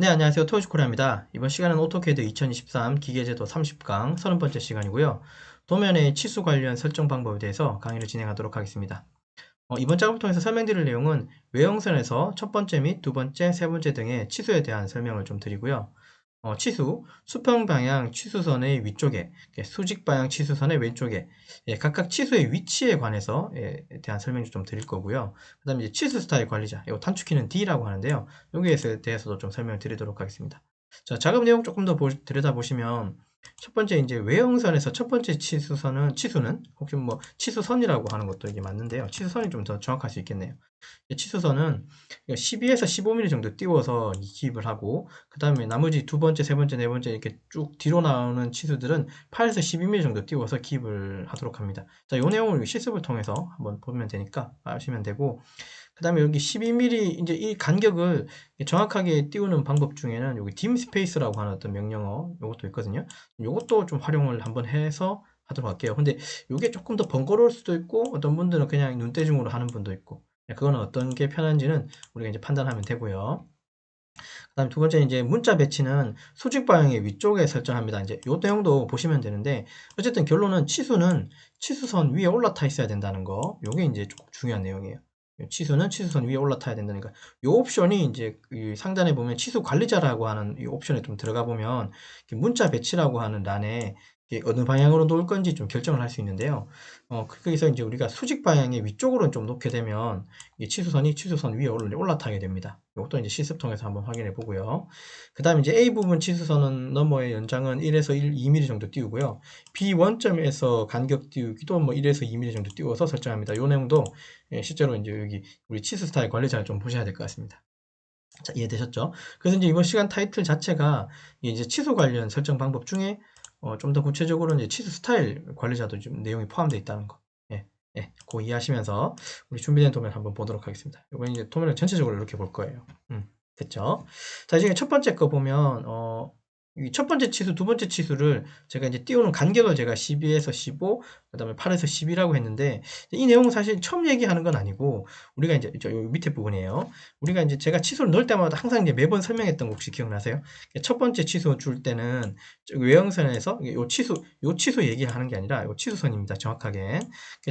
네, 안녕하세요. 토요스코리아입니다. 이번 시간은 오토캐드 2023 기계제도 30강 30번째 시간이고요. 도면의 치수 관련 설정 방법에 대해서 강의를 진행하도록 하겠습니다. 이번 작업을 통해서 설명드릴 내용은 외형선에서 첫 번째 및 두 번째, 세 번째 등의 치수에 대한 설명을 좀 드리고요. 치수, 수평 방향 치수선의 위쪽에, 수직 방향 치수선의 왼쪽에, 각각 치수의 위치에 관해서 대한 설명을 좀 드릴 거고요. 그 다음에 이제 치수 스타일 관리자, 이 단축키는 D라고 하는데요. 여기에 대해서도 좀 설명을 드리도록 하겠습니다. 자, 작업 내용 조금 더 들여다보시면, 첫 번째 이제 외형선에서 첫 번째 치수는 혹시 뭐 치수선이라고 하는 것도 이게 맞는데요. 치수선이 좀 더 정확할 수 있겠네요. 치수선은 12에서 15mm 정도 띄워서 기입을 하고, 그 다음에 나머지 두 번째, 세 번째, 네 번째 이렇게 쭉 뒤로 나오는 치수들은 8에서 12mm 정도 띄워서 기입을 하도록 합니다. 자, 이 내용을 실습을 통해서 한번 보면 되니까 아시면 되고, 그 다음에 여기 12mm 이제 이 간격을 정확하게 띄우는 방법 중에는 여기 dim space라고 하는 어떤 명령어 요것도 있거든요. 요것도 좀 활용을 한번 해서 하도록 할게요. 근데 이게 조금 더 번거로울 수도 있고, 어떤 분들은 그냥 눈대중으로 하는 분도 있고, 그거는 어떤 게 편한지는 우리가 이제 판단하면 되고요. 그다음 두 번째 이제 문자 배치는 수직 방향의 위쪽에 설정합니다. 이제 요 내용도 보시면 되는데, 어쨌든 결론은 치수는 치수선 위에 올라타 있어야 된다는 거. 요게 이제 조금 중요한 내용이에요. 치수는 치수선 위에 올라타야 된다니까. 요 옵션이 이제 이 상단에 보면 치수 관리자라고 하는 이 옵션에 좀 들어가 보면 문자 배치라고 하는 란에 어느 방향으로 놓을 건지 좀 결정을 할 수 있는데요. 거기서 이제 우리가 수직 방향의 위쪽으로 좀 놓게 되면 이 치수선이 치수선 위에 올라타게 됩니다. 이것도 이제 실습 통해서 한번 확인해 보고요. 그 다음에 이제 A 부분 치수선은 너머의 연장은 1에서 2mm 정도 띄우고요. B 원점에서 간격 띄우기도 뭐 1에서 2mm 정도 띄워서 설정합니다. 이 내용도 실제로 이제 여기 우리 치수 스타일 관리자를 좀 보셔야 될 것 같습니다. 자, 이해되셨죠? 그래서 이제 이번 시간 타이틀 자체가 이제 치수 관련 설정 방법 중에 좀 더 구체적으로는 이제 치수 스타일 관리자도 좀 내용이 포함되어 있다는 거. 예, 예, 그거 이해하시면서 우리 준비된 도면 한번 보도록 하겠습니다. 이번 이제 도면을 전체적으로 이렇게 볼 거예요. 됐죠? 자, 이제 첫 번째 거 보면, 이 첫 번째 치수, 두 번째 치수를 제가 이제 띄우는 간격을 제가 12에서 15, 그 다음에 8에서 10이라고 했는데, 이 내용은 사실 처음 얘기하는 건 아니고, 우리가 이제, 저 밑에 부분이에요. 우리가 이제 제가 치수를 넣을 때마다 항상 이제 매번 설명했던 거 혹시 기억나세요? 첫 번째 치수 줄 때는 외형선에서 요 치수 얘기하는 게 아니라 요 치수선입니다. 정확하게.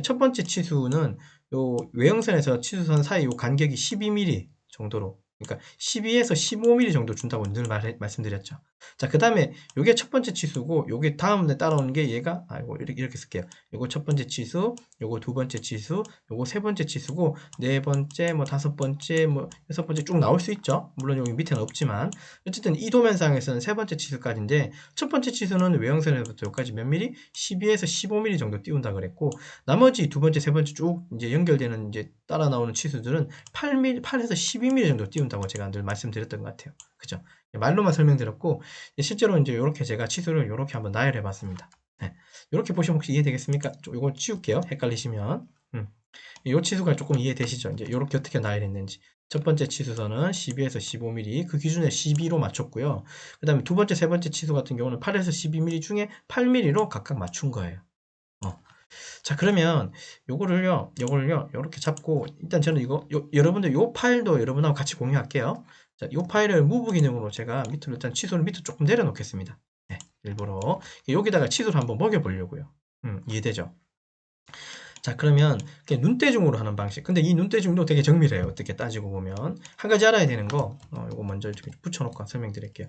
첫 번째 치수는 요 외형선에서 치수선 사이 요 간격이 12mm 정도로, 그러니까 12에서 15mm 정도 준다고 늘 말씀드렸죠. 자, 그 다음에 요게 첫 번째 치수고, 요게 다음에 따라오는 게 얘가, 이렇게 쓸게요. 요거 첫 번째 치수, 요거 두 번째 치수, 요거 세 번째 치수고, 네 번째, 뭐 다섯 번째, 뭐 여섯 번째 쭉 나올 수 있죠. 물론 여기 밑에는 없지만, 어쨌든 이 도면상에서는 세 번째 치수까지인데, 첫 번째 치수는 외형선에서부터 여기까지 몇 mm? 12에서 15mm 정도 띄운다 그랬고, 나머지 두 번째, 세 번째 쭉 이제 연결되는 이제 따라 나오는 치수들은 8에서 12mm 정도 띄운다고 제가 늘 말씀드렸던 것 같아요. 그죠? 말로만 설명드렸고, 실제로 이제 이렇게 제가 치수를 이렇게 한번 나열해 봤습니다. 네. 이렇게 보시면 혹시 이해되겠습니까? 이거 치울게요. 헷갈리시면. 이 치수가 조금 이해되시죠? 이제 이렇게 어떻게 나열했는지. 첫 번째 치수선은 12에서 15mm, 그 기준에 12로 맞췄고요. 그 다음에 두 번째, 세 번째 치수 같은 경우는 8에서 12mm 중에 8mm로 각각 맞춘 거예요. 자, 그러면 요거를요, 이렇게 잡고, 일단 저는 여러분들 요 파일도 여러분하고 같이 공유할게요. 자, 요 파일을 무브 기능으로 제가 밑으로 일단 치수를 밑으로 조금 내려놓겠습니다. 네, 일부러. 여기다가 치수를 한번 먹여보려고요. 이해되죠? 자, 그러면 눈대중으로 하는 방식. 근데 이 눈대중도 되게 정밀해요. 어떻게 따지고 보면. 한 가지 알아야 되는 거, 요거 먼저 이렇게 붙여놓고 설명드릴게요.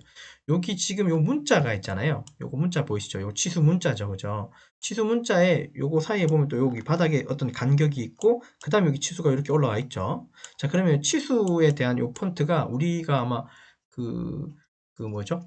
여기 지금 요 문자가 있잖아요. 요거 문자 보이시죠? 요 치수 문자죠. 그죠? 치수 문자에 요거 사이에 보면 또 여기 바닥에 어떤 간격이 있고, 그 다음에 여기 치수가 이렇게 올라와 있죠. 자, 그러면 치수에 대한 요 폰트가 우리가 아마 그, 그 뭐죠?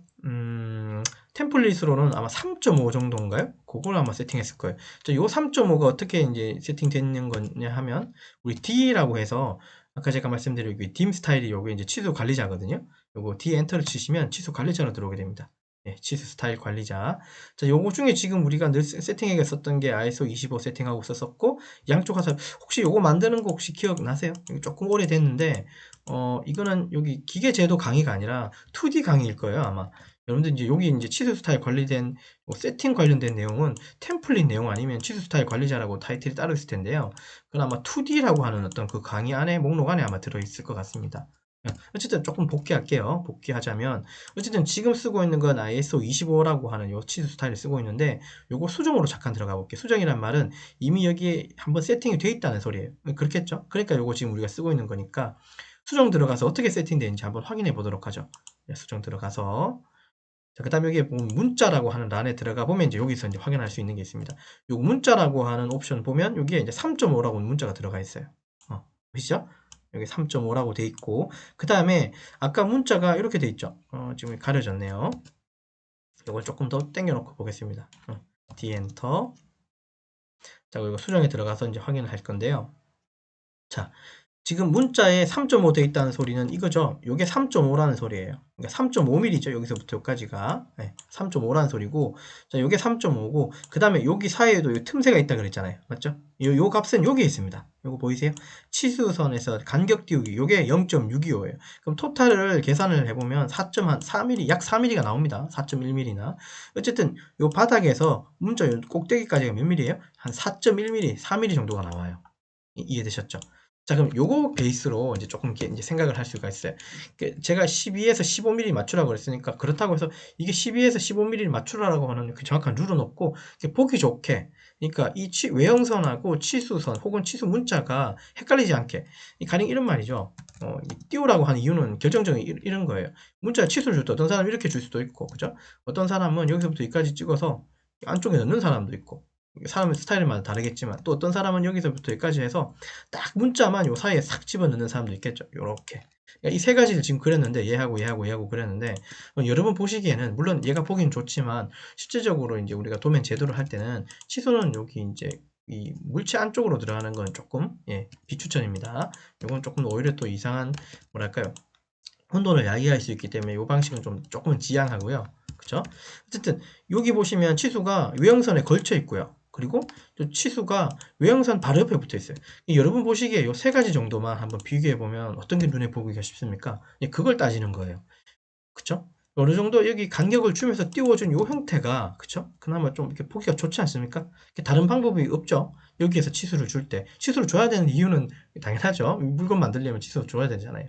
템플릿으로는 아마 3.5 정도인가요? 그걸 아마 세팅했을 거예요. 요 3.5가 어떻게 이제 세팅되는 거냐 하면, 우리 D라고 해서, 아까 제가 말씀드린 dim 스타일이 요게 이제 치수 관리자거든요. 요거 D 엔터를 치시면 치수 관리자로 들어오게 됩니다. 예, 치수 스타일 관리자. 자, 요거 중에 지금 우리가 늘 세팅하게 썼던 게 ISO 25 세팅하고 썼었고, 양쪽 가서 혹시 요거 만드는 거 혹시 기억나세요? 조금 오래됐는데, 이거는 여기 기계 제도 강의가 아니라 2D 강의일 거예요, 아마. 여러분들 이제 여기 이제 치수 스타일 관리된 뭐 세팅 관련된 내용은 템플릿 내용 아니면 치수 스타일 관리자라고 타이틀이 따로 있을 텐데요. 그건 아마 2D라고 하는 어떤 그 강의 안에 목록 안에 아마 들어있을 것 같습니다. 어쨌든 조금 복귀할게요. 복귀하자면 어쨌든 지금 쓰고 있는 건 ISO 25라고 하는 요 치수 스타일을 쓰고 있는데 요거 수정으로 잠깐 들어가 볼게요. 수정이란 말은 이미 여기에 한번 세팅이 돼 있다는 소리예요. 그렇겠죠? 그러니까 요거 지금 우리가 쓰고 있는 거니까 수정 들어가서 어떻게 세팅되는지 한번 확인해 보도록 하죠. 수정 들어가서 그 다음에 여기에 보면 문자라고 하는 란에 들어가 보면 이제 여기서 이제 확인할 수 있는 게 있습니다. 요 문자라고 하는 옵션 보면 여기에 이제 3.5라고 문자가 들어가 있어요. 보시죠? 여기 3.5라고 돼 있고 그 다음에 아까 문자가 이렇게 돼 있죠. 지금 가려졌네요. 이걸 조금 더 당겨 놓고 보겠습니다. D 엔터. 자, 이거 수정에 들어가서 이제 확인을 할 건데요. 자, 지금 문자에 3.5 돼 있다는 소리는 이거죠. 이게 3.5라는 소리예요. 그러니까 3.5mm죠. 여기서부터 여기까지가 3.5라는 소리고, 자, 이게 3.5고, 그 다음에 여기 사이에도 이 틈새가 있다 그랬잖아요. 맞죠? 요 값은 여기에 있습니다. 요거 보이세요? 치수선에서 간격 띄우기, 요게 0.625예요. 그럼 토탈을 계산을 해보면 4.4mm, 약 4mm가 나옵니다. 4.1mm나. 어쨌든 요 바닥에서 문자 요 꼭대기까지가 몇 mm예요? 한 4.1mm, 4mm 정도가 나와요. 이해되셨죠? 자, 그럼 요거 베이스로 이제 조금 이제 생각을 할 수가 있어요. 제가 12에서 15mm 맞추라고 그랬으니까 그렇다고 해서 이게 12에서 15mm 맞추라고 하는 그 정확한 룰은 없고 보기 좋게 그러니까 이 외형선하고 치수선 혹은 치수 문자가 헷갈리지 않게 가령 이런 말이죠. 띄우라고 하는 이유는 결정적인 이런 거예요. 문자 치수를 줄 때 어떤 사람은 이렇게 줄 수도 있고 그죠? 어떤 사람은 여기서부터 여기까지 찍어서 안쪽에 넣는 사람도 있고 사람의 스타일마다 다르겠지만 또 어떤 사람은 여기서부터 여기까지 해서 딱 문자만 요 사이에 싹 집어넣는 사람도 있겠죠. 요렇게. 그러니까 이 세 가지를 지금 그렸는데 얘하고 그렸는데 여러분 보시기에는 물론 얘가 보기는 좋지만 실제적으로 이제 우리가 도면 제도를 할 때는 치수는 여기 이제 이 물체 안쪽으로 들어가는 건 조금 비추천입니다. 요건 조금 오히려 또 이상한 뭐랄까요? 혼돈을 야기할 수 있기 때문에 이 방식은 조금은 지양하고요. 그쵸? 어쨌든 여기 보시면 치수가 외형선에 걸쳐 있고요. 그리고 치수가 외형선 바로 옆에 붙어 있어요. 여러분 보시기에 이 세 가지 정도만 한번 비교해 보면 어떤 게 눈에 보기가 쉽습니까? 그걸 따지는 거예요. 그쵸? 어느 정도 여기 간격을 주면서 띄워준 이 형태가 그쵸? 그나마 좀 이렇게 보기가 좋지 않습니까? 다른 방법이 없죠. 여기에서 치수를 줄 때 치수를 줘야 되는 이유는 당연하죠. 물건 만들려면 치수를 줘야 되잖아요.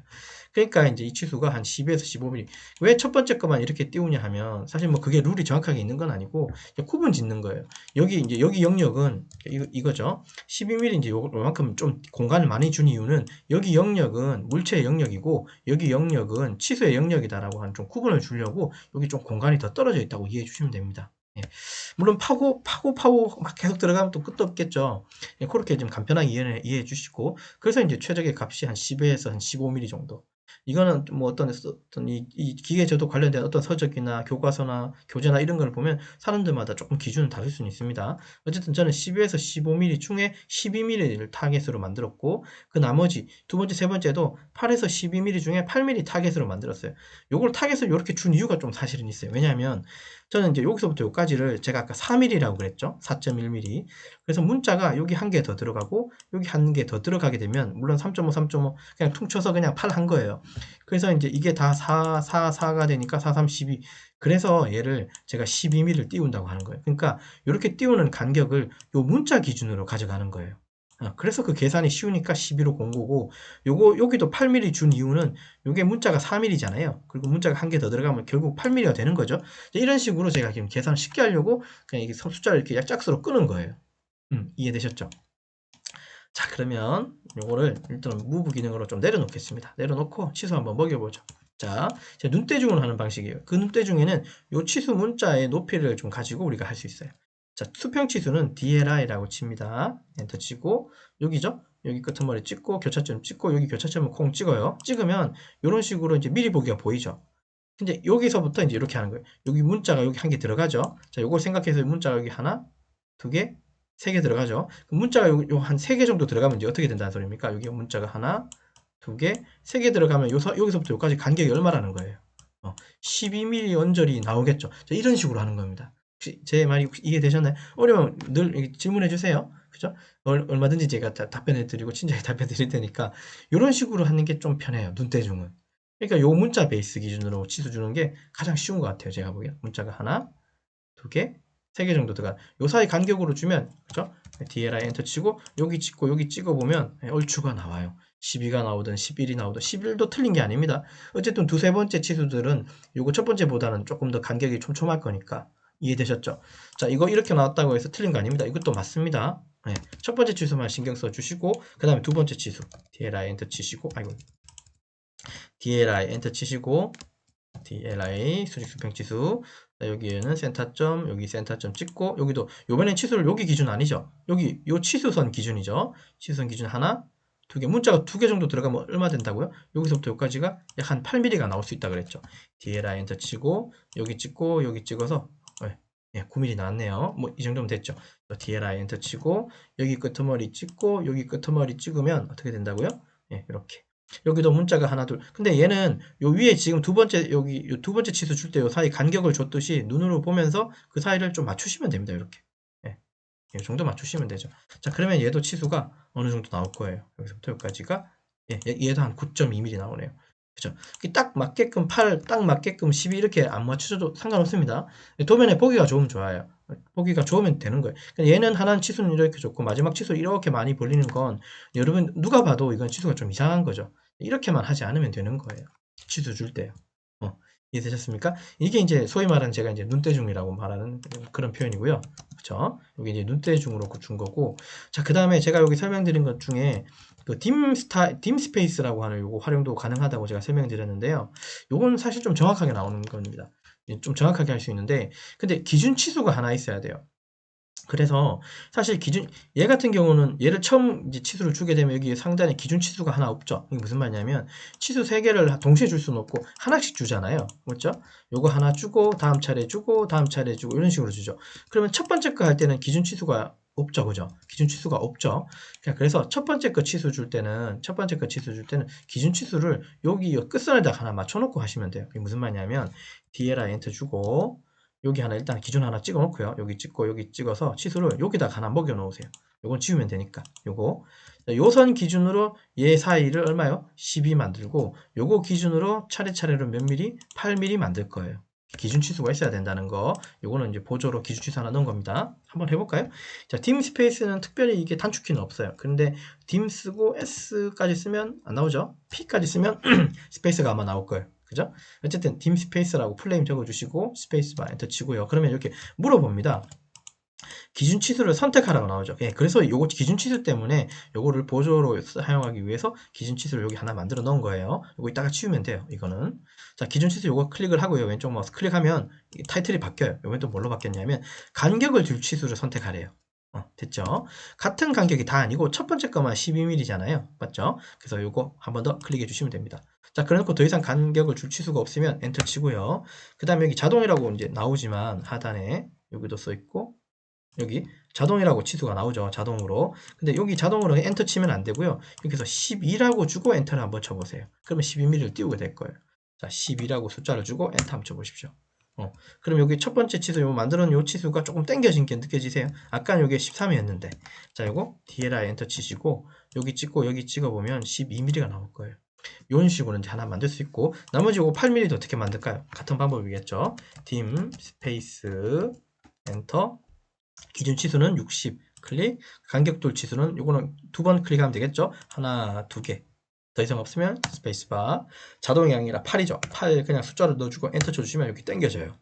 그러니까 이제 이 치수가 한 10에서 15mm. 왜 첫 번째 것만 이렇게 띄우냐 하면 사실 뭐 그게 룰이 정확하게 있는 건 아니고 구분 짓는 거예요. 여기 영역은 이거죠. 12mm 이제 요만큼 좀 공간을 많이 준 이유는 여기 영역은 물체의 영역이고 여기 영역은 치수의 영역이다라고 하는 좀 구분을 주려고 여기 좀 공간이 더 떨어져 있다고 이해해 주시면 됩니다. 물론 파고 막 계속 들어가면 또 끝도 없겠죠. 그렇게 좀 간편하게 이해해 주시고 그래서 이제 최적의 값이 한 10에서 한 15mm 정도. 이거는 뭐 어떤 이 기계제도 관련된 어떤 서적이나 교과서나 교재나 이런 걸 보면 사람들마다 조금 기준은 다를 수는 있습니다. 어쨌든 저는 10에서 15mm 중에 12mm를 타겟으로 만들었고 그 나머지 두 번째, 세 번째도 8에서 12mm 중에 8mm 타겟으로 만들었어요. 요걸 타겟을 이렇게 준 이유가 좀 사실은 있어요. 왜냐하면 저는 이제 여기서부터 여기까지를 제가 아까 4mm라고 그랬죠. 4.1mm. 그래서 문자가 여기 한 개 더 들어가고 여기 한 개 더 들어가게 되면 물론 3.5, 3.5 그냥 퉁쳐서 그냥 8 한 거예요. 그래서 이제 이게 다 4가 되니까 4, 3, 12. 그래서 얘를 제가 12mm를 띄운다고 하는 거예요. 그러니까 이렇게 띄우는 간격을 요 문자 기준으로 가져가는 거예요. 그래서 그 계산이 쉬우니까 12로 공 거고 여기도 8mm 준 이유는 요게 문자가 4mm잖아요. 그리고 문자가 한 개 더 들어가면 결국 8mm가 되는 거죠. 이런 식으로 제가 지금 계산을 쉽게 하려고 그냥 이게 숫자를 이렇게 짝수로 끄는 거예요. 이해되셨죠? 자, 그러면 요거를 일단 무브 기능으로 좀 내려놓겠습니다. 내려놓고 치수 한번 먹여보죠. 자, 눈대중으로 하는 방식이에요. 그 눈대중에는 요 치수 문자의 높이를 좀 가지고 우리가 할 수 있어요. 자, 수평 치수는 DLI라고 칩니다. 엔터 치고 여기죠? 여기 끄트머리 찍고 교차점 찍고 여기 교차점을 콩 찍어요. 찍으면 이런 식으로 이제 미리 보기가 보이죠. 근데 여기서부터 이제 이렇게 하는 거예요. 여기 문자가 여기 한 개 들어가죠. 자, 요걸 생각해서 문자가 여기 하나, 두 개, 세 개 들어가죠. 문자가 요 한 세 개 정도 들어가면 이제 어떻게 된다는 소리입니까? 여기 문자가 하나, 두 개, 세 개 들어가면 여기서부터 여기까지 간격이 얼마라는 거예요? 12mm 언저리 나오겠죠. 자, 이런 식으로 하는 겁니다. 혹시 제 말이 이해되셨나요? 어려우면 늘 질문해 주세요. 그죠? 얼마든지 제가 답변해 드리고 친절히 답변 드릴 테니까 이런 식으로 하는 게 좀 편해요. 눈대중은. 그러니까 요 문자 베이스 기준으로 치수 주는 게 가장 쉬운 것 같아요. 제가 보기엔. 문자가 하나, 두 개, 세 개 정도 들어가. 요 사이 간격으로 주면, 그죠? DLI 엔터 치고, 여기 찍고, 여기 찍어보면 얼추가 나와요. 12가 나오든 11이 나오든 11도 틀린 게 아닙니다. 어쨌든 두세 번째 치수들은 요거 첫 번째보다는 조금 더 간격이 촘촘할 거니까 이해되셨죠? 자, 이거 이렇게 나왔다고 해서 틀린 거 아닙니다. 이것도 맞습니다. 네, 첫 번째 치수만 신경 써 주시고 그 다음에 두 번째 치수 DLI 엔터 치시고 아이고 DLI 엔터 치시고 DLI 수직 수평치수 여기에는 센터점 여기 센터점 찍고 여기도 요번엔 치수를 여기 기준 아니죠 여기 요 치수선 기준이죠 치수선 기준 하나 두 개 문자가 두 개 정도 들어가면 얼마 된다고요 여기서부터 여기까지가 약 한 8mm가 나올 수 있다 그랬죠 DLI 엔터 치고 여기 찍고 여기 찍어서 9mm 나왔네요 뭐 이 정도면 됐죠 DLI 엔터 치고 여기 끄트머리 찍고 여기 끄트머리 찍으면 어떻게 된다고요 이렇게 여기도 문자가 하나 둘 근데 얘는 요 위에 지금 두 번째 여기 요 두 번째 치수 줄 때 요 사이 간격을 줬듯이 눈으로 보면서 그 사이를 좀 맞추시면 됩니다 이렇게 이 정도 맞추시면 되죠 자 그러면 얘도 치수가 어느 정도 나올 거예요 여기서부터 여기까지가 얘도 한 9.2mm 나오네요 그죠 딱 맞게끔 딱 맞게끔 12 이렇게 안 맞춰줘도 상관없습니다 도면에 보기가 좋으면 좋아요 보기가 좋으면 되는 거예요 얘는 하나는 치수는 이렇게 좋고 마지막 치수 이렇게 많이 벌리는 건 여러분 누가 봐도 이건 치수가 좀 이상한 거죠 이렇게만 하지 않으면 되는 거예요 치수 줄 때요 이해되셨습니까? 이게 이제 소위 말하는 제가 이제 눈대중이라고 말하는 그런 표현이고요. 그렇죠? 이게 이제 눈대중으로 준 거고. 자, 그다음에 제가 여기 설명드린 것 중에 그 dim스페이스라고 하는 요거 활용도 가능하다고 제가 설명드렸는데요. 요건 사실 좀 정확하게 나오는 겁니다. 좀 정확하게 할 수 있는데 근데 기준 치수가 하나 있어야 돼요. 그래서 사실 얘 같은 경우는 얘를 처음 이제 치수를 주게 되면 여기 상단에 기준 치수가 하나 없죠. 이게 무슨 말이냐면 치수 3개를 동시에 줄 수는 없고 하나씩 주잖아요. 맞죠? 요거 하나 주고 다음 차례 주고 다음 차례 주고 이런 식으로 주죠. 그러면 첫 번째 거 할 때는 기준 치수가 없죠. 그죠? 기준 치수가 없죠. 그래서 첫 번째 거 치수 줄 때는 기준 치수를 여기 끝선에다 하나 맞춰 놓고 하시면 돼요. 이게 무슨 말이냐면 DLI 엔터 주고 여기 하나 일단 기준 하나 찍어 놓고요. 여기 찍고 여기 찍어서 치수를 여기다가 하나 먹여 놓으세요. 요건 지우면 되니까. 요거 요 선 기준으로 얘 사이를 얼마요? 12 만들고 요거 기준으로 차례차례로 몇 미리? 8mm 만들 거예요. 기준 치수가 있어야 된다는 거. 요거는 이제 보조로 기준 치수 하나 넣은 겁니다. 한번 해볼까요? 자, dim 스페이스는 특별히 이게 단축키는 없어요. 근데 dim 쓰고 s까지 쓰면 안 나오죠? p까지 쓰면 스페이스가 아마 나올 거예요. 그죠? 어쨌든 dim 스페이스라고 풀네임 적어주시고 스페이스바 엔터 치고요. 그러면 이렇게 물어봅니다. 기준 치수를 선택하라고 나오죠. 그래서 요거 기준 치수 때문에 요거를 보조로 사용하기 위해서 기준 치수를 여기 하나 만들어 놓은 거예요. 요거 이따가 치우면 돼요. 이거는 자 기준 치수 요거 클릭을 하고요. 왼쪽 마우스 클릭하면 타이틀이 바뀌어요. 요건 또 뭘로 바뀌었냐면 간격을 줄 치수를 선택하래요. 됐죠? 같은 간격이 다 아니고 첫 번째 거만 12mm잖아요. 맞죠? 그래서 요거 한 번 더 클릭해 주시면 됩니다. 자, 그래놓고 더 이상 간격을 줄 치수가 없으면 엔터 치고요. 그 다음에 여기 자동이라고 이제 나오지만 하단에 여기도 써 있고 여기 자동이라고 치수가 나오죠. 자동으로. 근데 여기 자동으로 엔터 치면 안 되고요. 여기서 12라고 주고 엔터를 한번 쳐보세요. 그러면 12mm를 띄우게 될 거예요. 자, 12라고 숫자를 주고 엔터 한번 쳐보십시오. 그럼 여기 첫 번째 치수 요 만들어 놓은 요 치수가 조금 당겨진 게 느껴지세요? 아까는 요게 13이었는데 자 요거 DLI 엔터 치시고 여기 찍고 여기 찍어보면 12mm가 나올 거예요. 이런 식으로 이제 하나 만들 수 있고 나머지 요거 8mm도 어떻게 만들까요? 같은 방법이겠죠. dim 스페이스 엔터 기준 치수는 60 클릭 간격돌 치수는 요거는 두 번 클릭하면 되겠죠. 하나 두 개 더 이상 없으면 스페이스바 자동이 아니라 8이죠. 8 그냥 숫자를 넣어주고 엔터 쳐주시면 여기 당겨져요.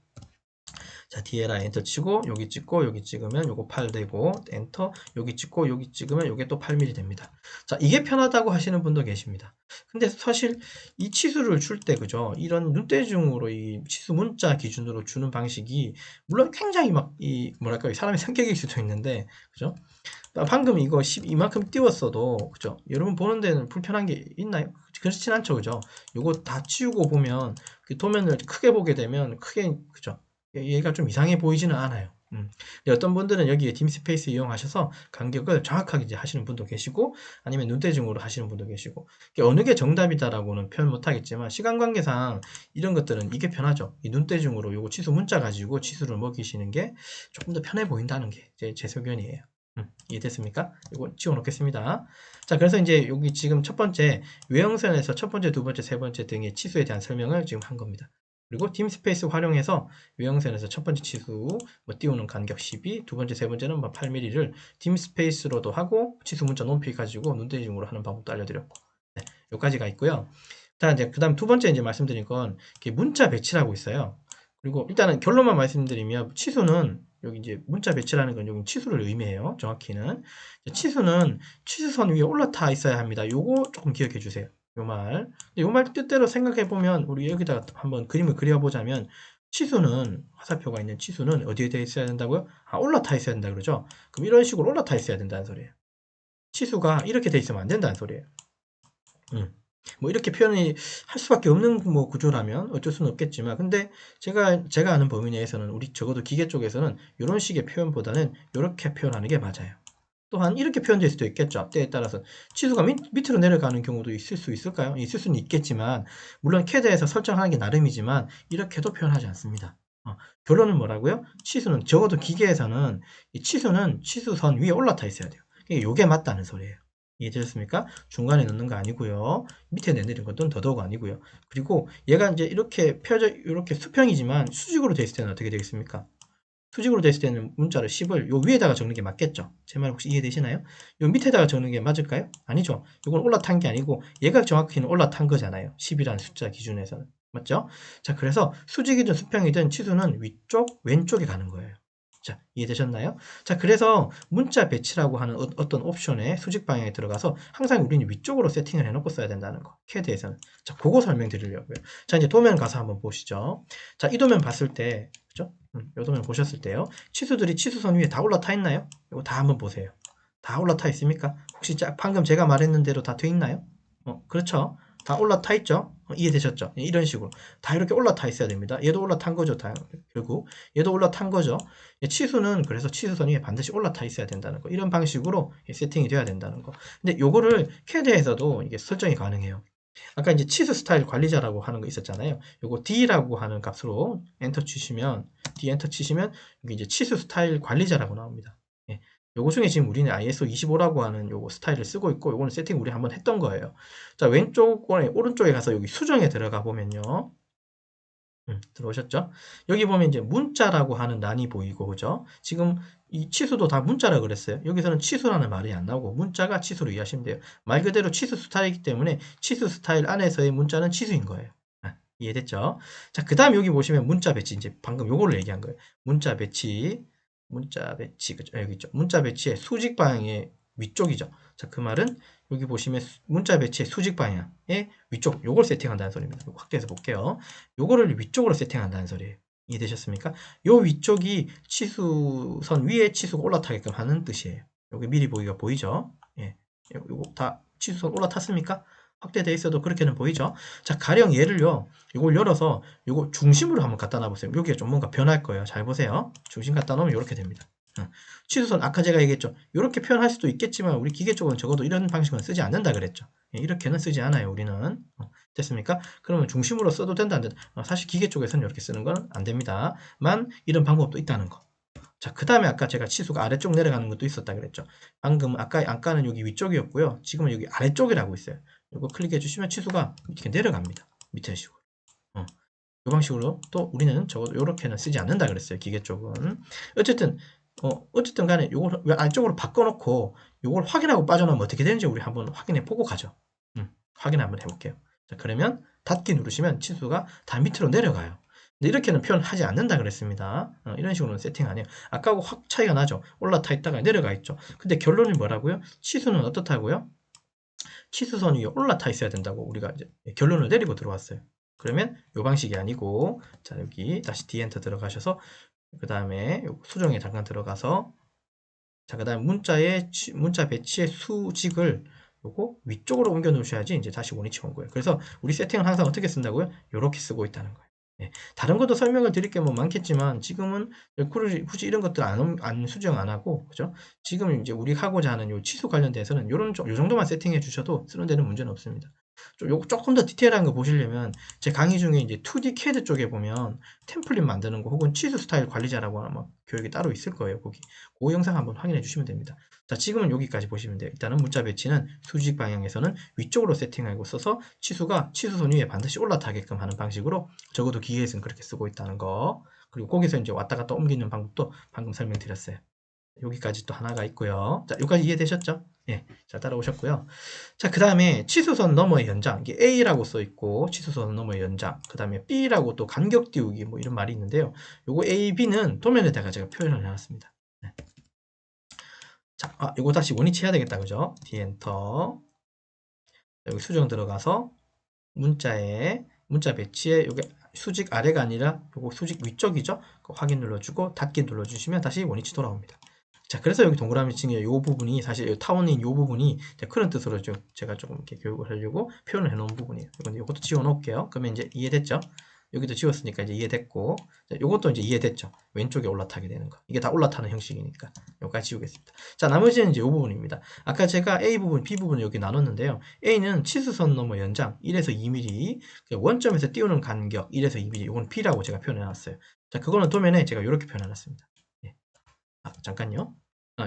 자, DLI 엔터 치고 여기 찍고 여기 찍으면 요거 8 되고 엔터 여기 찍고 여기 찍으면 요게 또 8mm 됩니다. 자, 이게 편하다고 하시는 분도 계십니다. 근데 사실 이 치수를 줄 때 그죠? 이런 눈대중으로 이 치수 문자 기준으로 주는 방식이 물론 굉장히 막 이 뭐랄까 사람의 성격일 수도 있는데 그죠? 방금 이거 12만큼 띄웠어도 그죠? 여러분 보는 데는 불편한 게 있나요? 그렇진 않죠, 그죠? 요거 다 치우고 보면 그 도면을 크게 보게 되면 크게 그죠? 얘가 좀 이상해 보이지는 않아요. 어떤 분들은 여기에 dim 스페이스 이용하셔서 간격을 정확하게 이제 하시는 분도 계시고 아니면 눈대중으로 하시는 분도 계시고 어느 게 정답이다라고는 표현 못하겠지만 시간 관계상 이런 것들은 이게 편하죠. 이 눈대중으로 요거 치수 문자 가지고 치수를 먹이시는 게 조금 더 편해 보인다는 게 제 소견이에요. 이해됐습니까? 이거 지워 놓겠습니다. 자, 그래서 이제 여기 지금 첫 번째 외형선에서 첫 번째, 두 번째, 세 번째 등의 치수에 대한 설명을 지금 한 겁니다. 그리고 dim 스페이스 활용해서 외형선에서 첫 번째 치수 뭐 띄우는 간격 12, 두 번째, 세 번째는 뭐 8mm를 dim 스페이스로도 하고 치수 문자 높이 가지고 눈대중으로 하는 방법도 알려드렸고 여기까지가 있고요. 자, 이제 그 다음 두 번째 이제 말씀드린 건 문자 배치라고 있어요. 그리고 일단은 결론만 말씀드리면 치수는 여기 이제 문자 배치라는 건 여기 치수를 의미해요. 정확히는 치수는 치수선 위에 올라타 있어야 합니다. 요거 조금 기억해 주세요. 요 말. 요 말 뜻대로 생각해 보면 우리 여기다가 한번 그림을 그려보자면 치수는 화살표가 있는 치수는 어디에 되어 있어야 된다고요? 아, 올라타 있어야 된다 그러죠. 그럼 이런 식으로 올라타 있어야 된다는 소리예요. 치수가 이렇게 돼 있으면 안 된다는 소리예요. 뭐 이렇게 표현이 할 수밖에 없는 뭐 구조라면 어쩔 수는 없겠지만 근데 제가 아는 범위 내에서는 우리 적어도 기계 쪽에서는 이런 식의 표현보다는 이렇게 표현하는 게 맞아요. 또한 이렇게 표현될 수도 있겠죠. 때에 따라서 치수가 밑으로 내려가는 경우도 있을 수 있을까요? 있을 수는 있겠지만 물론 CAD에서 설정하는 게 나름이지만 이렇게도 표현하지 않습니다. 결론은 뭐라고요? 치수는 적어도 기계에서는 이 치수는 치수선 위에 올라타 있어야 돼요. 이게 맞다는 소리예요. 이해되셨습니까? 중간에 넣는 거 아니고요. 밑에 내리는 것은 더더욱 아니고요. 그리고 얘가 이제 이렇게 이렇게 수평이지만 수직으로 돼 있을 때는 어떻게 되겠습니까? 수직으로 됐을 때는 문자를 10을 요 위에다가 적는 게 맞겠죠? 제 말 혹시 이해되시나요? 요 밑에다가 적는 게 맞을까요? 아니죠. 이건 올라탄 게 아니고 얘가 정확히는 올라탄 거잖아요. 10이라는 숫자 기준에서는. 맞죠? 자, 그래서 수직이든 수평이든 치수는 위쪽, 왼쪽에 가는 거예요. 자, 이해되셨나요? 자, 그래서 문자 배치라고 하는 어떤 옵션에 수직 방향에 들어가서 항상 우리는 위쪽으로 세팅을 해놓고 써야 된다는 거. CAD에서는. 자, 그거 설명드리려고요. 자, 이제 도면 가서 한번 보시죠. 자, 이 도면 봤을 때, 그죠? 요 도면 보셨을 때요. 치수들이 치수선 위에 다 올라타 있나요? 이거 다 한번 보세요. 다 올라타 있습니까? 혹시 방금 제가 말했는 대로 다 돼 있나요? 그렇죠. 다 올라타 있죠? 이해되셨죠? 이런 식으로. 다 이렇게 올라타 있어야 됩니다. 얘도 올라탄 거죠, 다. 결국. 얘도 올라탄 거죠. 치수는 그래서 치수선 위에 반드시 올라타 있어야 된다는 거. 이런 방식으로 세팅이 돼야 된다는 거. 근데 요거를 CAD에서도 이게 설정이 가능해요. 아까 이제 치수 스타일 관리자라고 하는 거 있었잖아요. 요거 D라고 하는 값으로 엔터 치시면, D 엔터 치시면, 여기 이제 치수 스타일 관리자라고 나옵니다. 예. 요거 중에 지금 우리는 ISO 25라고 하는 요거 스타일을 쓰고 있고, 요거는 세팅 우리 한번 했던 거예요. 자, 오른쪽에 가서 여기 수정에 들어가 보면요. 들어오셨죠? 여기 보면 이제 문자라고 하는 란이 보이고, 그죠? 지금 이 치수도 다 문자라 그랬어요. 여기서는 치수라는 말이 안 나오고 문자가 치수로 이해하시면 돼요. 말 그대로 치수 스타일이기 때문에 치수 스타일 안에서의 문자는 치수인 거예요. 이해됐죠? 자, 그 다음 여기 보시면 문자 배치, 이제 방금 요거를 얘기한 거예요. 문자 배치, 그죠? 여기 있죠. 문자 배치의 수직 방향의 위쪽이죠. 자, 그 말은 여기 보시면 문자 배치의 수직 방향의 위쪽, 요걸 세팅한다는 소리입니다. 요거 확대해서 볼게요. 요거를 위쪽으로 세팅한다는 소리예요. 이해되셨습니까? 요 위쪽이 치수선 위에 치수가 올라타게끔 하는 뜻이에요. 여기 미리 보기가 보이죠? 예. 요거 다 치수선 올라탔습니까? 확대되어 있어도 그렇게는 보이죠? 자, 가령 얘를요, 이걸 열어서 요거 중심으로 한번 갖다 놔보세요. 여기에 좀 뭔가 변할 거예요. 잘 보세요. 중심 갖다 놓으면 이렇게 됩니다. 치수선 아까 제가 얘기했죠. 이렇게 표현할 수도 있겠지만 우리 기계 쪽은 적어도 이런 방식은 쓰지 않는다 그랬죠. 이렇게는 쓰지 않아요. 우리는. 됐습니까? 그러면 중심으로 써도 된다 안 된다. 사실 기계 쪽에서는 이렇게 쓰는 건 안 됩니다. 만 이런 방법도 있다는 거. 자, 그 다음에 아까 제가 치수가 아래쪽 내려가는 것도 있었다 그랬죠. 방금 아까는 여기 위쪽이었고요. 지금은 여기 아래쪽이라고 있어요. 이거 클릭해 주시면 치수가 이렇게 내려갑니다. 밑에 식으로. 이 방식으로 또 우리는 적어도 이렇게는 쓰지 않는다 그랬어요. 기계 쪽은. 어쨌든 간에 요걸 왜 안쪽으로 바꿔놓고 요걸 확인하고 빠져나오면 어떻게 되는지 우리 한번 확인해 보고 가죠. 확인 한번 해볼게요. 자, 그러면 닫기 누르시면 치수가 다 밑으로 내려가요. 근데 이렇게는 표현하지 않는다 그랬습니다. 이런 식으로는 세팅 안 해요. 아까하고 확 차이가 나죠. 올라타 있다가 내려가 있죠. 근데 결론이 뭐라고요? 치수는 어떻다고요? 치수선 위에 올라타 있어야 된다고 우리가 이제 결론을 내리고 들어왔어요. 그러면 이 방식이 아니고, 자, 여기 다시 D엔터 들어가셔서 그 다음에 수정에 잠깐 들어가서, 자, 그 다음 문자 배치의 수직을 요거 위쪽으로 옮겨 놓으셔야지 이제 다시 원위치 온 거예요. 그래서 우리 세팅을 항상 어떻게 쓴다고요? 이렇게 쓰고 있다는 거예요. 네. 다른 것도 설명을 드릴 게 뭐 많겠지만 지금은 굳이 이런 것들 안 수정 안 하고, 그죠? 지금 이제 우리 하고자 하는 요 치수 관련돼서는 요 정도만 세팅해 주셔도 쓰는 데는 문제는 없습니다. 조금 더 디테일한 거 보시려면 제 강의 중에 이제 2D CAD 쪽에 보면 템플릿 만드는 거 혹은 치수 스타일 관리자라고 아마 교육이 따로 있을 거예요. 거기 그 영상 한번 확인해 주시면 됩니다. 자, 지금은 여기까지 보시면 돼요. 일단은 문자 배치는 수직 방향에서는 위쪽으로 세팅하고 써서 치수가 치수선 위에 반드시 올라타게끔 하는 방식으로 적어도 기계에서는 그렇게 쓰고 있다는 거. 그리고 거기서 이제 왔다 갔다 옮기는 방법도 방금 설명드렸어요. 여기까지 또 하나가 있고요. 자, 여기까지 이해되셨죠? 예, 잘 따라오셨고요. 자, 그 다음에 치수선 너머의 연장, 이게 A라고 써 있고, 치수선 너머의 연장, 그 다음에 B라고 또 간격 띄우기, 뭐 이런 말이 있는데요. 요거 A, B는 도면에다가 제가 표현을 해놨습니다. 네. 자, 요거 다시 원위치 해야 되겠다, 그죠? D 엔터. 여기 수정 들어가서, 문자 배치에, 요게 수직 아래가 아니라, 요거 수직 위쪽이죠? 확인 눌러주고, 닫기 눌러주시면 다시 원위치 돌아옵니다. 자, 그래서 여기 동그라미 친 게 이 부분이 사실 타원인 이 부분이 그런 뜻으로 제가 조금 이렇게 교육을 하려고 표현을 해 놓은 부분이에요. 이것도 지워 놓을게요. 그러면 이제 이해됐죠? 여기도 지웠으니까 이제 이해됐고, 이것도 이제 이해됐죠? 왼쪽에 올라타게 되는 거. 이게 다 올라타는 형식이니까 여기까지 지우겠습니다. 자, 나머지는 이제 이 부분입니다. 아까 제가 A 부분, B 부분을 여기 나눴는데요. A는 치수선 너머 연장 1에서 2mm, 원점에서 띄우는 간격 1에서 2mm, 이건 B라고 제가 표현해 놨어요. 자, 그거는 도면에 제가 이렇게 표현해 놨습니다. 예. 잠깐요.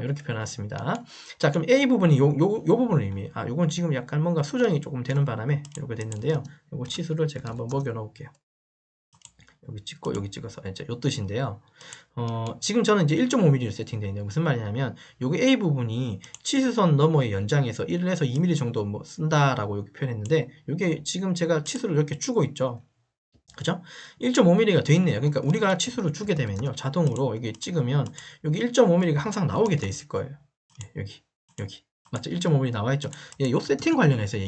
이렇게 표현해놨습니다. 자, 그럼 A 부분이 요 부분을 의미해요. 요건 지금 약간 뭔가 수정이 조금 되는 바람에 이렇게 됐는데요. 요거 치수를 제가 한번 먹여 놓을게요. 여기 찍고 여기 찍어서 이제 요 뜻인데요. 지금 저는 이제 1.5mm로 세팅되어 있는데 무슨 말이냐면 여기 A 부분이 치수선 너머의 연장에서 1에서 2mm 정도 뭐 쓴다라고 여기 표현했는데 이게 지금 제가 치수를 이렇게 주고 있죠. 그죠? 1.5mm가 돼 있네요. 그러니까 우리가 치수를 주게 되면요. 자동으로 이게 찍으면 여기 1.5mm가 항상 나오게 돼 있을 거예요. 여기. 맞죠? 1.5mm 나와 있죠. 예, 요 세팅 관련해서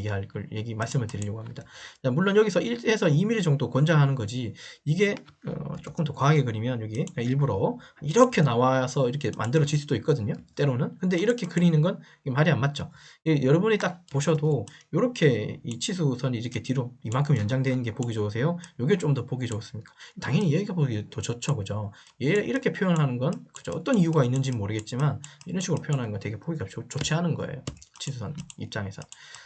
말씀을 드리려고 합니다. 자, 물론 여기서 1에서 2mm 정도 권장하는 거지, 이게 조금 더 과하게 그리면 여기 일부러 이렇게 나와서 이렇게 만들어질 수도 있거든요. 때로는. 근데 이렇게 그리는 건 말이 안 맞죠. 예, 여러분이 딱 보셔도 이렇게 이 치수선이 이렇게 뒤로 이만큼 연장되는 게 보기 좋으세요? 이게 좀 더 보기 좋습니까? 당연히 얘가 보기 더 좋죠. 그죠? 이렇게 표현하는 건 그죠? 어떤 이유가 있는지는 모르겠지만 이런 식으로 표현하는 건 되게 보기가 좋지 않은 거예요. 치수선 입장에서.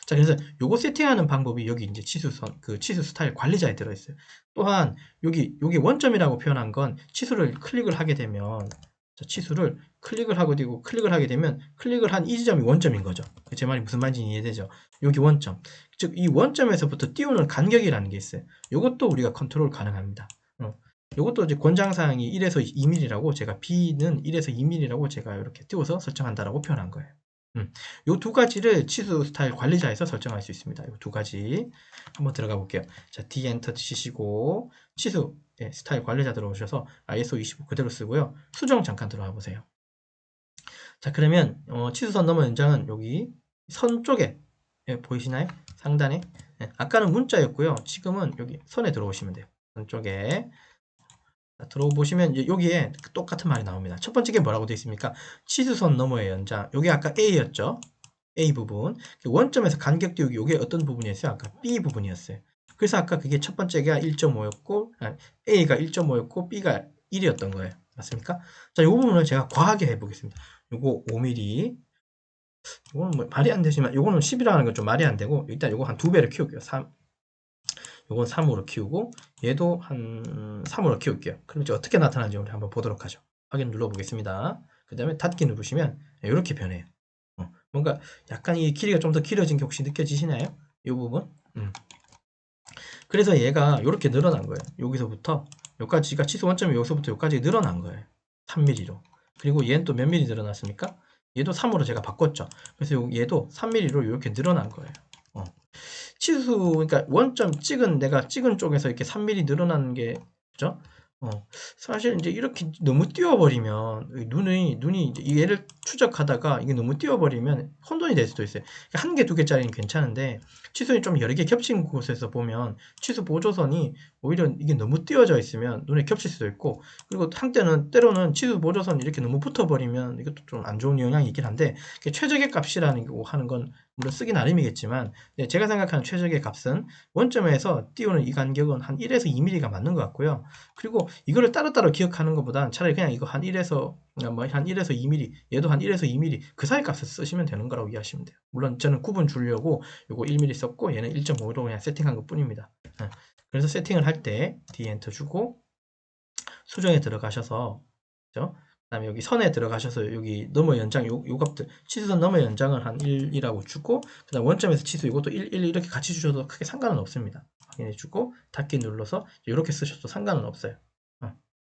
자, 그래서 요거 세팅하는 방법이 여기 이제 치수선, 그 치수 스타일 관리자에 들어있어요. 또한 여기 원점이라고 표현한 건 치수를 클릭을 하게 되면, 자, 치수를 클릭을 하고 되고 클릭을 하게 되면 클릭을 한 이 지점이 원점인 거죠. 제 말이 무슨 말인지 이해되죠? 여기 원점. 즉, 이 원점에서부터 띄우는 간격이라는 게 있어요. 요것도 우리가 컨트롤 가능합니다. 요것도 이제 권장사항이 1에서 2mm라고, 제가 B는 1에서 2mm라고 제가 이렇게 띄워서 설정한다라고 표현한 거예요. 요 두 가지를 치수 스타일 관리자에서 설정할 수 있습니다. 요 두 가지 한번 들어가 볼게요. 자, D 엔터 치시고 치수 스타일 관리자 들어오셔서 ISO 25 그대로 쓰고요. 수정 잠깐 들어가 보세요. 자, 그러면 치수선 넘어 연장은 여기 선 쪽에 보이시나요? 상단에. 아까는 문자였고요. 지금은 여기 선에 들어오시면 돼요. 선 쪽에 들어보시면 여기에 똑같은 말이 나옵니다. 첫 번째 게 뭐라고 되어 있습니까? 치수선 너머의 연장. 여기 아까 A였죠? A 부분. 원점에서 간격 띄우기, 이게 어떤 부분이었어요? 아까 B 부분이었어요. 그래서 아까 그게 첫 번째가 1.5였고, A가 1.5였고, B가 1이었던 거예요. 맞습니까? 자, 이 부분을 제가 과하게 해보겠습니다. 요거 5mm. 이거는 뭐 말이 안 되지만, 요거는 10이라는 건 좀 말이 안 되고, 일단 요거 한 2배를 키울게요. 3. 요건 3으로 키우고, 얘도 한 3으로 키울게요. 그럼 이제 어떻게 나타나는지 우리 한번 보도록 하죠. 확인 눌러보겠습니다. 그 다음에 닫기 누르시면 이렇게 변해요. 뭔가 약간 이 길이가 좀 더 길어진 게 혹시 느껴지시나요? 이 부분? 그래서 얘가 이렇게 늘어난 거예요. 여기서부터 여기까지가 치수 원점이 여기서부터 여기까지 늘어난 거예요. 3mm로. 그리고 얘는 또 몇 mm 늘어났습니까? 얘도 3으로 제가 바꿨죠. 그래서 얘도 3mm로 이렇게 늘어난 거예요. 치수, 그러니까 원점 내가 찍은 쪽에서 이렇게 3mm 늘어나는 게, 그죠? 사실 이제 이렇게 너무 띄워버리면 눈이 이제 얘를 추적하다가 이게 너무 띄워버리면 혼돈이 될 수도 있어요. 한 개, 두 개짜리는 괜찮은데 치수이 좀 여러 개 겹친 곳에서 보면 치수 보조선이 오히려 이게 너무 띄워져 있으면 눈에 겹칠 수도 있고, 그리고 때로는 치수 보조선이 이렇게 너무 붙어버리면 이것도 좀 안 좋은 영향이 있긴 한데, 최적의 값이라는 거 하는 건 물론 쓰기 나름이겠지만, 제가 생각하는 최적의 값은 원점에서 띄우는 이 간격은 한 1에서 2mm가 맞는 것 같고요. 그리고 이거를 따로따로 기억하는 것보다는 차라리 그냥 이거 한 1에서 2mm, 얘도 한 1에서 2mm 그 사이 값을 쓰시면 되는 거라고 이해하시면 돼요. 물론 저는 구분 주려고 이거 1mm 썼고 얘는 1.5로 그냥 세팅한 것 뿐입니다. 그래서 세팅을 할 때 D 엔터 주고 수정에 들어가셔서, 그죠? 그다음에 여기 선에 들어가셔서 여기 넘어 연장 요 값들, 치수선 넘어 연장을 한 1이라고 주고, 그다음 원점에서 치수 이것도 1 이렇게 같이 주셔도 크게 상관은 없습니다. 확인해 주고 닫기 눌러서 이렇게 쓰셔도 상관은 없어요.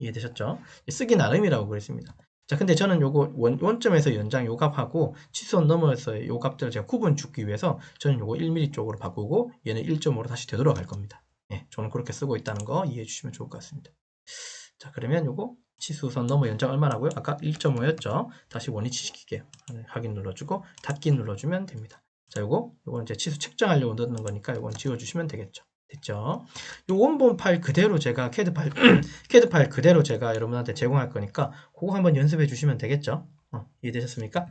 이해되셨죠? 쓰기 나름이라고 그랬습니다. 자, 근데 저는 요거 원점에서 연장 요 값하고 치수선 넘어서 요 값들을 제가 구분 주기 위해서 저는 요거 1mm 쪽으로 바꾸고 얘는 1.5로 다시 되돌아갈 겁니다. 예, 저는 그렇게 쓰고 있다는 거 이해해 주시면 좋을 것 같습니다. 자, 그러면 요거 치수선 넘어 연장 얼마라고요? 아까 1.5였죠? 다시 원위치 시킬게요. 확인 눌러주고 닫기 눌러주면 됩니다. 자, 요건 이제 치수 측정하려고 넣는 거니까 요건 지워주시면 되겠죠. 됐죠? 요 원본 파일 그대로 제가 캐드 파일 캐드 파일 그대로 제가 여러분한테 제공할 거니까 그거 한번 연습해 주시면 되겠죠? 이해되셨습니까?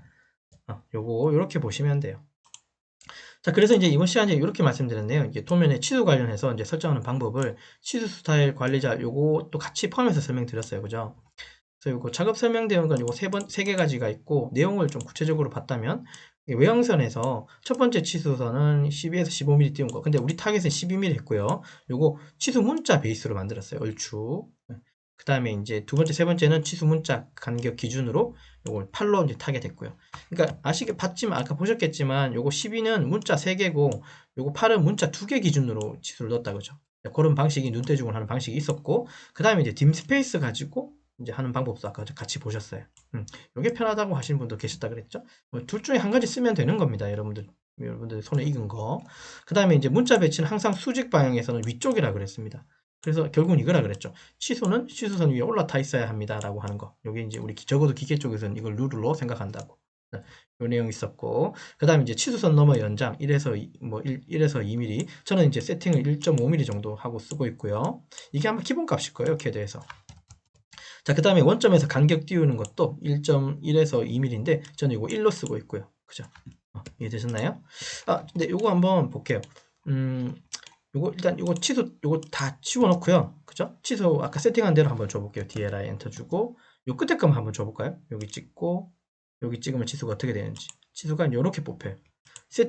요거 요렇게 보시면 돼요. 자, 그래서 이제 이번 시간에 이렇게 말씀드렸네요. 이게 도면의 치수 관련해서 이제 설정하는 방법을 치수 스타일 관리자 요것도 같이 포함해서 설명드렸어요. 그죠? 그래서 요거 작업 설명되는 건 요거 세 개 가지가 있고 내용을 좀 구체적으로 봤다면 외형선에서 첫 번째 치수선은 12에서 15mm 띄운 거. 근데 우리 타겟은 12mm 했고요. 요거 치수 문자 베이스로 만들었어요. 얼추. 그 다음에 이제 두 번째, 세 번째는 치수 문자 간격 기준으로 요걸 8로 이제 타겟 했고요. 그러니까 봤지만 아까 보셨겠지만 요거 12는 문자 3개고 요거 8은 문자 2개 기준으로 치수를 넣었다 그죠. 그런 방식이 눈대중으로 하는 방식이 있었고 그 다음에 이제 dim 스페이스 가지고 이제 하는 방법도 아까 같이 보셨어요. 요게 편하다고 하시는 분도 계셨다 그랬죠. 둘 중에 한 가지 쓰면 되는 겁니다. 여러분들 손에 익은 거. 그 다음에 이제 문자 배치는 항상 수직 방향에서는 위쪽이라 그랬습니다. 그래서 결국은 이거라 그랬죠. 치수는 치수선 위에 올라타 있어야 합니다. 라고 하는 거. 요게 이제 우리 적어도 기계 쪽에서는 이걸 룰로 생각한다고. 요 내용 있었고. 그 다음에 이제 치수선 넘어 연장 1에서 2mm. 저는 이제 세팅을 1.5mm 정도 하고 쓰고 있고요. 이게 아마 기본값일 거예요. 캐드에서. 자, 그 다음에 원점에서 간격 띄우는 것도 1.1에서 2mm인데 저는 이거 1로 쓰고 있고요. 그죠? 이해되셨나요? 근데 요거 한번 볼게요. 요거 치수 요거 다 치워놓고요. 그죠? 치수 아까 세팅한 대로 한번 줘볼게요. DLI 엔터 주고 요 끝에 거만 한번 줘볼까요? 여기 찍고 여기 찍으면 치수가 어떻게 되는지. 치수가 이렇게 뽑혀요.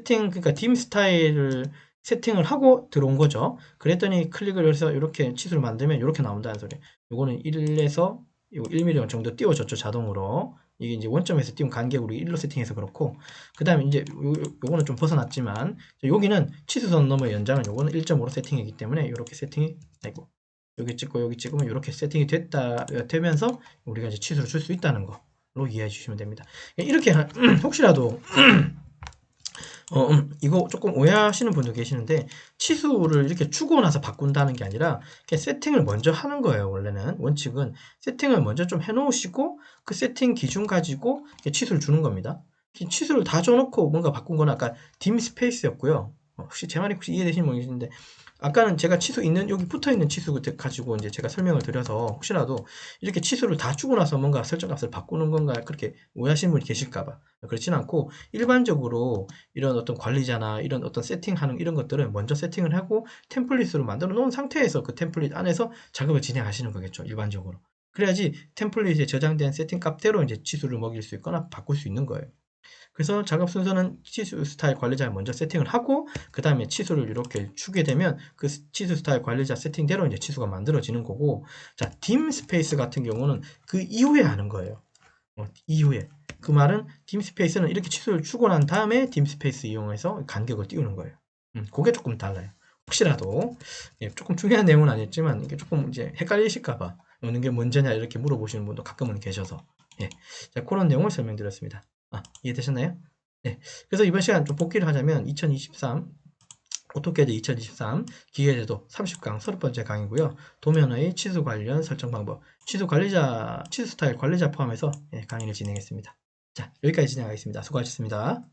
그러니까 딤 스타일을 세팅을 하고 들어온 거죠. 그랬더니 클릭을 해서 이렇게 치수를 만들면 이렇게 나온다는 소리. 요거는 1에서 1mm 정도 띄워졌죠. 자동으로. 이게 이제 원점에서 띄운 간격으로 1로 세팅해서 그렇고 그 다음에 이제 요거는 좀 벗어났지만 여기는 치수선 넘어 연장은 요거는 1.5로 세팅이기 때문에 이렇게 세팅이 여기 찍고 여기 찍으면 이렇게 세팅이 되면서 우리가 이제 치수를 줄 수 있다는 거로 이해해 주시면 됩니다. 이렇게 혹시라도 이거 조금 오해하시는 분도 계시는데 치수를 이렇게 주고 나서 바꾼다는 게 아니라 그냥 세팅을 먼저 하는 거예요. 원래는 원칙은 세팅을 먼저 좀 해놓으시고 그 세팅 기준 가지고 치수를 주는 겁니다. 치수를 다 줘놓고 뭔가 바꾼 거는 아까 dim 스페이스였고요. 혹시 제 말이 이해되시는 분이 계시는데 아까는 제가 치수 있는 여기 붙어있는 치수 가지고 이제 제가 설명을 드려서 혹시라도 이렇게 치수를 다 주고 나서 뭔가 설정값을 바꾸는 건가 그렇게 오해하시는 분이 계실까봐 그렇진 않고 일반적으로 이런 어떤 관리자나 이런 어떤 세팅하는 이런 것들은 먼저 세팅을 하고 템플릿으로 만들어 놓은 상태에서 그 템플릿 안에서 작업을 진행하시는 거겠죠. 일반적으로. 그래야지 템플릿에 저장된 세팅 값대로 이제 치수를 먹일 수 있거나 바꿀 수 있는 거예요. 그래서 작업 순서는 치수 스타일 관리자를 먼저 세팅을 하고 그 다음에 치수를 이렇게 주게 되면 그 치수 스타일 관리자 세팅대로 이제 치수가 만들어지는 거고 자, dim 스페이스 같은 경우는 그 이후에 하는 거예요. 이후에 그 말은 dim 스페이스는 이렇게 치수를 주고 난 다음에 dim 스페이스 이용해서 간격을 띄우는 거예요. 그게 조금 달라요. 혹시라도 조금 중요한 내용은 아니었지만 이게 조금 이제 헷갈리실까봐 어느 게 먼저냐 이렇게 물어보시는 분도 가끔은 계셔서 자, 그런 내용을 설명드렸습니다. 이해되셨나요? 네. 그래서 이번 시간 좀 복기를 하자면 2023 오토캐드 2023 기계제도 30강 30번째 강이고요. 도면의 치수 관련 설정 방법, 치수 스타일 관리자 포함해서 강의를 진행했습니다. 자, 여기까지 진행하겠습니다. 수고하셨습니다.